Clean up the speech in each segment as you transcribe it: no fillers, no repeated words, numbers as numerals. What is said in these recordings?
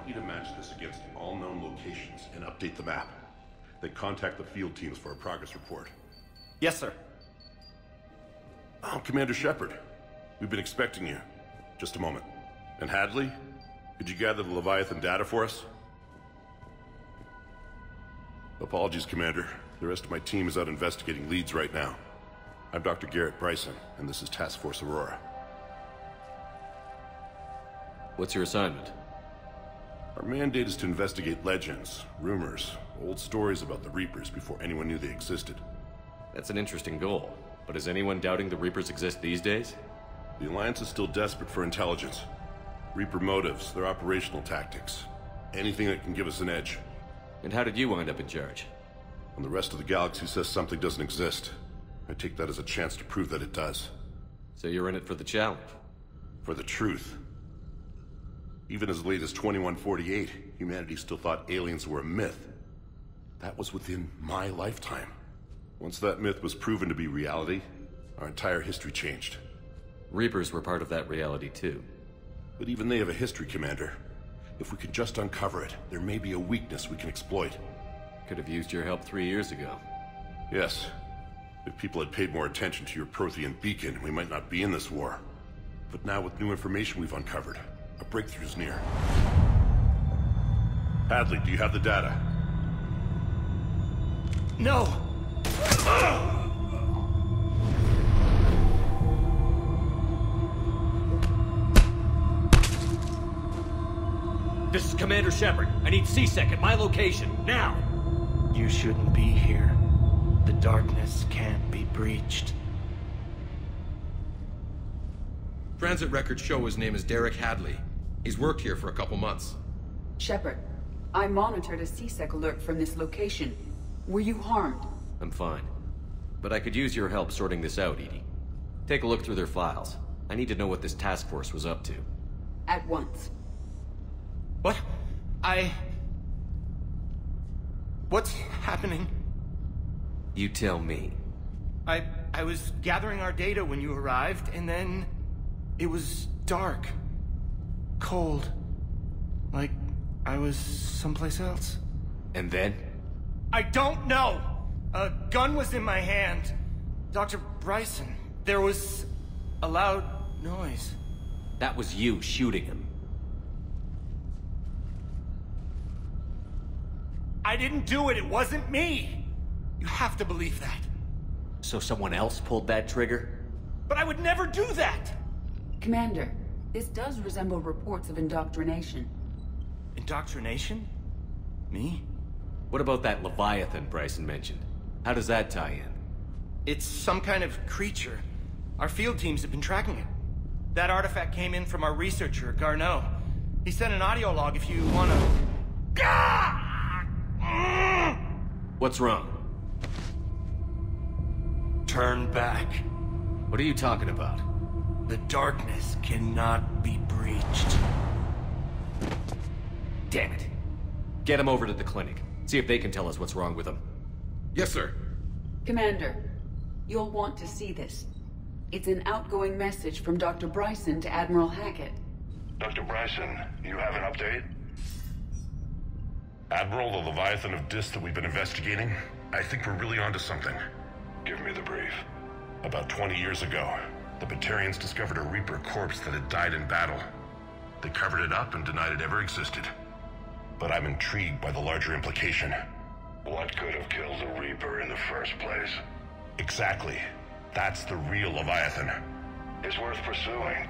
want you to match this against all known locations and update the map. Then contact the field teams for a progress report. Yes, sir. Oh, Commander Shepard. We've been expecting you. Just a moment. And Hadley? Could you gather the Leviathan data for us? Apologies, Commander. The rest of my team is out investigating leads right now. I'm Dr. Garrett Bryson, and this is Task Force Aurora. What's your assignment? Our mandate is to investigate legends, rumors, old stories about the Reapers before anyone knew they existed. That's an interesting goal. But is anyone doubting the Reapers exist these days? The Alliance is still desperate for intelligence. Reaper motives, their operational tactics. Anything that can give us an edge. And how did you wind up in charge? When the rest of the galaxy says something doesn't exist, I take that as a chance to prove that it does. So you're in it for the challenge? For the truth. Even as late as 2148, humanity still thought aliens were a myth. That was within my lifetime. Once that myth was proven to be reality, our entire history changed. Reapers were part of that reality too. But even they have a history, Commander. If we can just uncover it, there may be a weakness we can exploit. Could have used your help 3 years ago. Yes. If people had paid more attention to your Prothean beacon, we might not be in this war. But now with new information we've uncovered, a breakthrough's near. Hadley, do you have the data? No! This is Commander Shepard. I need C-Sec at my location, now! You shouldn't be here. The darkness can't be breached. Transit records show his name is Derek Hadley. He's worked here for a couple months. Shepard, I monitored a C-Sec alert from this location. Were you harmed? I'm fine. But I could use your help sorting this out, Edie. Take a look through their files. I need to know what this task force was up to. At once. What? What's happening? You tell me. I was gathering our data when you arrived, and then... it was dark. Cold. Like I was someplace else. And then? I don't know! A gun was in my hand. Dr. Bryson, there was a loud noise. That was you shooting him. I didn't do it, it wasn't me! You have to believe that. So someone else pulled that trigger? But I would never do that! Commander, this does resemble reports of indoctrination. Indoctrination? Me? What about that Leviathan Bryson mentioned? How does that tie in? It's some kind of creature. Our field teams have been tracking it. That artifact came in from our researcher, Garneau. He sent an audio log if you wanna... What's wrong? Turn back. What are you talking about? The darkness cannot be breached. Damn it. Get him over to the clinic. See if they can tell us what's wrong with him. Yes, sir. Commander, you'll want to see this. It's an outgoing message from Dr. Bryson to Admiral Hackett. Dr. Bryson, you have an update? Admiral, the Leviathan of Dis that we've been investigating, I think we're really onto something. Give me the brief. About 20 years ago, the Batarians discovered a Reaper corpse that had died in battle. They covered it up and denied it ever existed. But I'm intrigued by the larger implication. What could have killed the Reaper in the first place? Exactly. That's the real Leviathan. It's worth pursuing.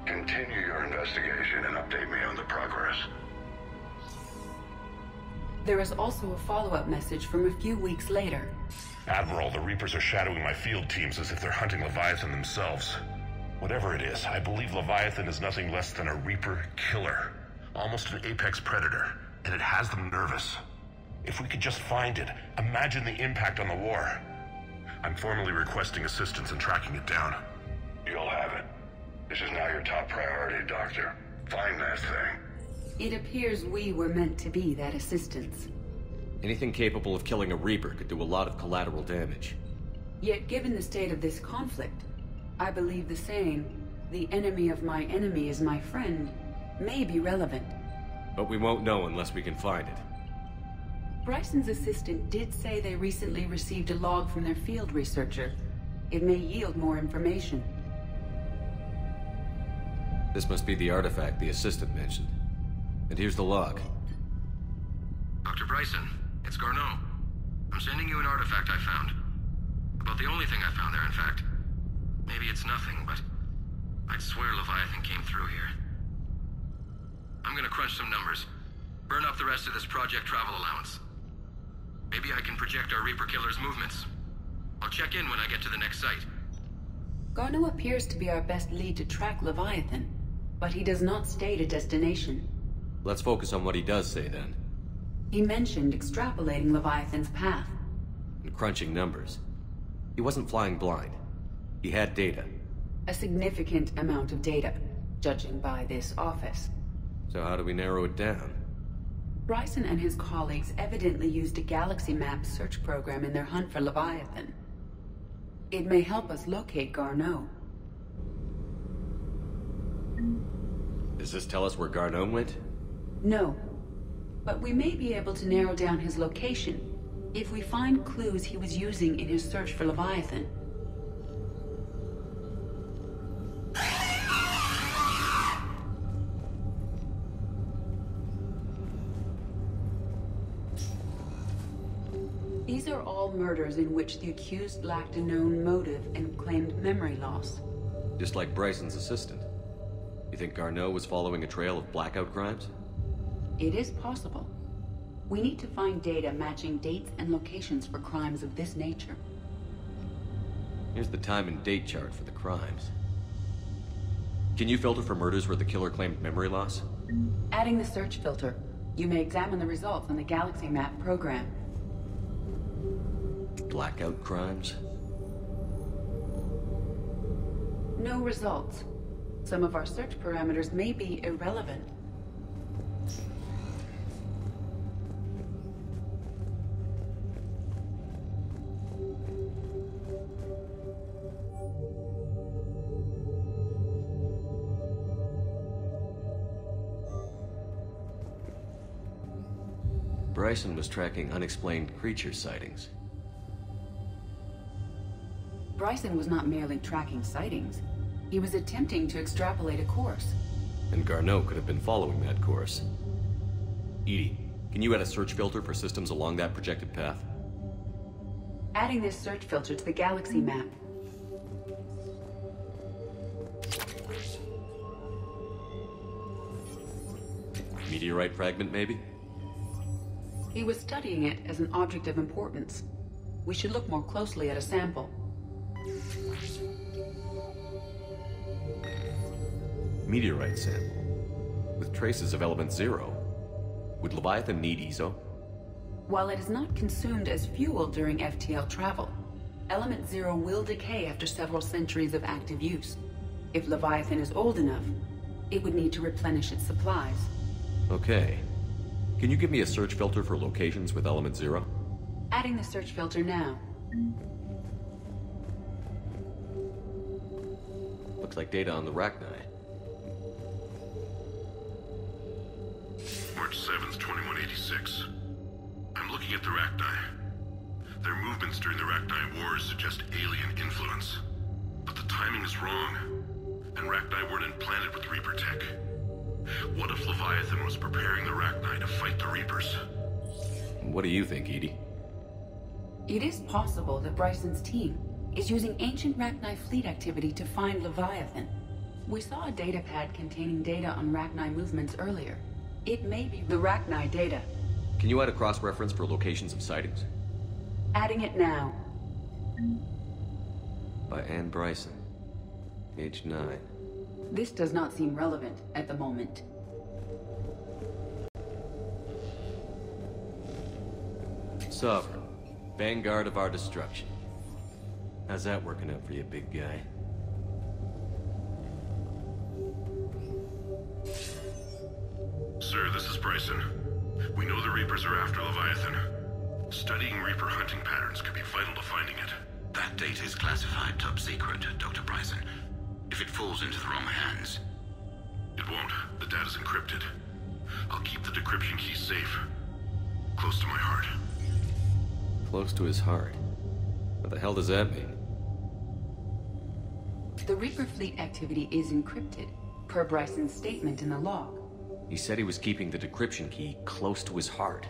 Continue your investigation and update me on the progress. There is also a follow-up message from a few weeks later. Admiral, the Reapers are shadowing my field teams as if they're hunting Leviathan themselves. Whatever it is, I believe Leviathan is nothing less than a Reaper killer. Almost an apex predator, and it has them nervous. If we could just find it, imagine the impact on the war. I'm formally requesting assistance in tracking it down. You'll have it. This is now your top priority, Doctor. Find that thing. It appears we were meant to be that assistance. Anything capable of killing a Reaper could do a lot of collateral damage. Yet given the state of this conflict, I believe the saying, "The enemy of my enemy is my friend," may be relevant. But we won't know unless we can find it. Bryson's assistant did say they recently received a log from their field researcher. It may yield more information. This must be the artifact the assistant mentioned. And here's the log. Dr. Bryson, it's Garneau. I'm sending you an artifact I found. About the only thing I found there, in fact. Maybe it's nothing, but I'd swear Leviathan came through here. I'm gonna crunch some numbers. Burn up the rest of this project travel allowance. Maybe I can project our Reaper Killer's movements. I'll check in when I get to the next site. Garneau appears to be our best lead to track Leviathan, but he does not state a destination. Let's focus on what he does say then. He mentioned extrapolating Leviathan's path. And crunching numbers. He wasn't flying blind. He had data. A significant amount of data, judging by this office. So how do we narrow it down? Bryson and his colleagues evidently used a galaxy map search program in their hunt for Leviathan. It may help us locate Garneau. Does this tell us where Garneau went? No, but we may be able to narrow down his location if we find clues he was using in his search for Leviathan. These are all murders in which the accused lacked a known motive and claimed memory loss. Just like Bryson's assistant. You think Garneau was following a trail of blackout crimes? It is possible. We need to find data matching dates and locations for crimes of this nature. Here's the time and date chart for the crimes. Can you filter for murders where the killer claimed memory loss? Adding the search filter, you may examine the results on the Galaxy Map program. Blackout crimes? No results. Some of our search parameters may be irrelevant. Bryson was tracking unexplained creature sightings. Bryson was not merely tracking sightings. He was attempting to extrapolate a course. And Garneau could have been following that course. Edie, can you add a search filter for systems along that projected path? Adding this search filter to the Galaxy Map. Meteorite fragment, maybe? He was studying it as an object of importance. We should look more closely at a sample. Meteorite sample. With traces of element 0. Would Leviathan need ESO? While it is not consumed as fuel during FTL travel, element 0 will decay after several centuries of active use. If Leviathan is old enough, it would need to replenish its supplies. Okay. Can you give me a search filter for locations with element 0? Adding the search filter now. Looks like data on the rachni. March 7th, 2186. I'm looking at the rachni. Their movements during the rachni wars suggest alien influence. But the timing is wrong, and rachni weren't implanted with Reaper tech. What if Leviathan was preparing the rachni to fight the Reapers? What do you think, Edie? It is possible that Bryson's team is using ancient rachni fleet activity to find Leviathan. We saw a data pad containing data on rachni movements earlier. It may be the rachni data. Can you add a cross-reference for locations of sightings? Adding it now. By Anne Bryson. Age 9. This does not seem relevant at the moment. Sovereign. Vanguard of our destruction. How's that working out for you, big guy? Sir, this is Bryson. We know the Reapers are after Leviathan. Studying Reaper hunting patterns could be vital to finding it. That data is classified top secret, Dr. Bryson. If it falls into the wrong hands... It won't. The data's encrypted. I'll keep the decryption key safe. Close to my heart. Close to his heart. What the hell does that mean? The Reaper fleet activity is encrypted, per Bryson's statement in the log. He said he was keeping the decryption key close to his heart.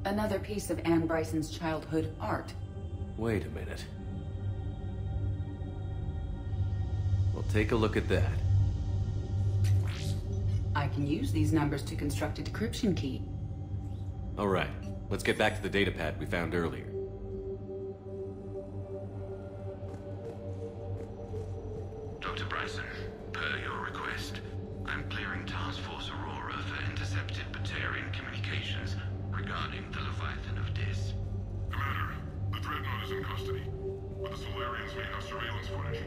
Another piece of Anne Bryson's childhood art. Wait a minute. Well, take a look at that. I can use these numbers to construct a decryption key. All right, let's get back to the datapad we found earlier. Dr. Bryson, per your request, I'm clearing Task Force Aurora for intercepted Batarian communications regarding the Leviathan of Dis. Commander, the Dreadnought is in custody, but the Solarians may have surveillance footage.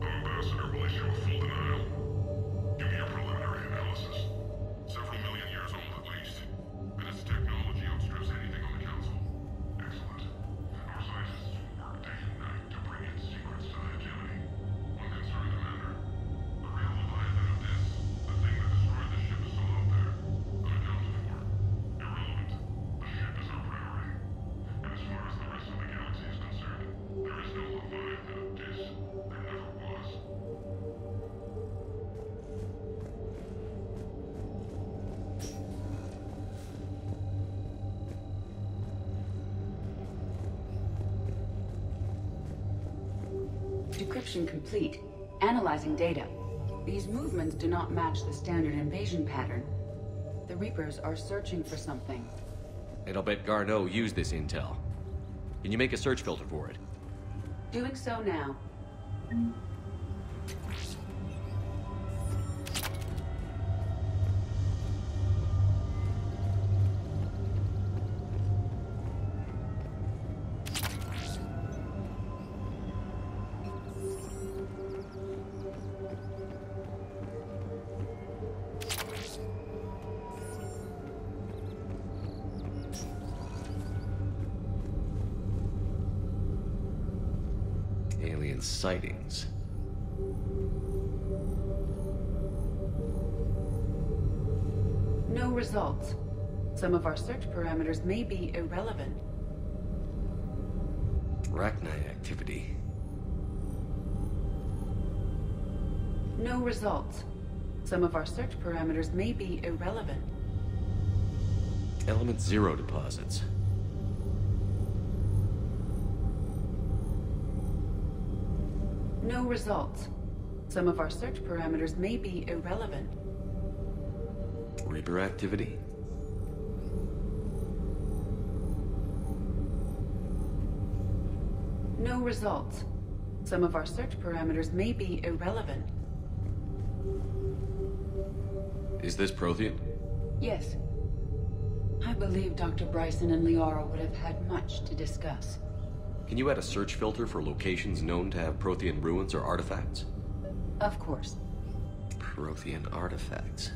Our ambassador will issue a full denial. Give me your preliminary analysis. Several million years old at least, and its technology outstrips anything on the Council. Excellent. Our scientists will work day and night to bring its secrets to activity. One concern, Commander. The real Leviathan of Dis, the thing that destroyed the ship, is still out there. Unaccounted for. Irrelevant. The ship is our priority. And as far as the rest of the galaxy is concerned, there is no Leviathan of Dis. There never was. Decryption complete. Analyzing data. These movements do not match the standard invasion pattern. The Reapers are searching for something. And I'll bet Garneau used this intel. Can you make a search filter for it? Doing so now. Alien sightings. No results. Some of our search parameters may be irrelevant. Rachni activity. No results. Some of our search parameters may be irrelevant. Element 0 deposits. No results. Some of our search parameters may be irrelevant. Reaper activity. No results. Some of our search parameters may be irrelevant. Is this Prothean? Yes. I believe Dr. Bryson and Liara would have had much to discuss. Can you add a search filter for locations known to have Prothean ruins or artifacts? Of course. Prothean artifacts.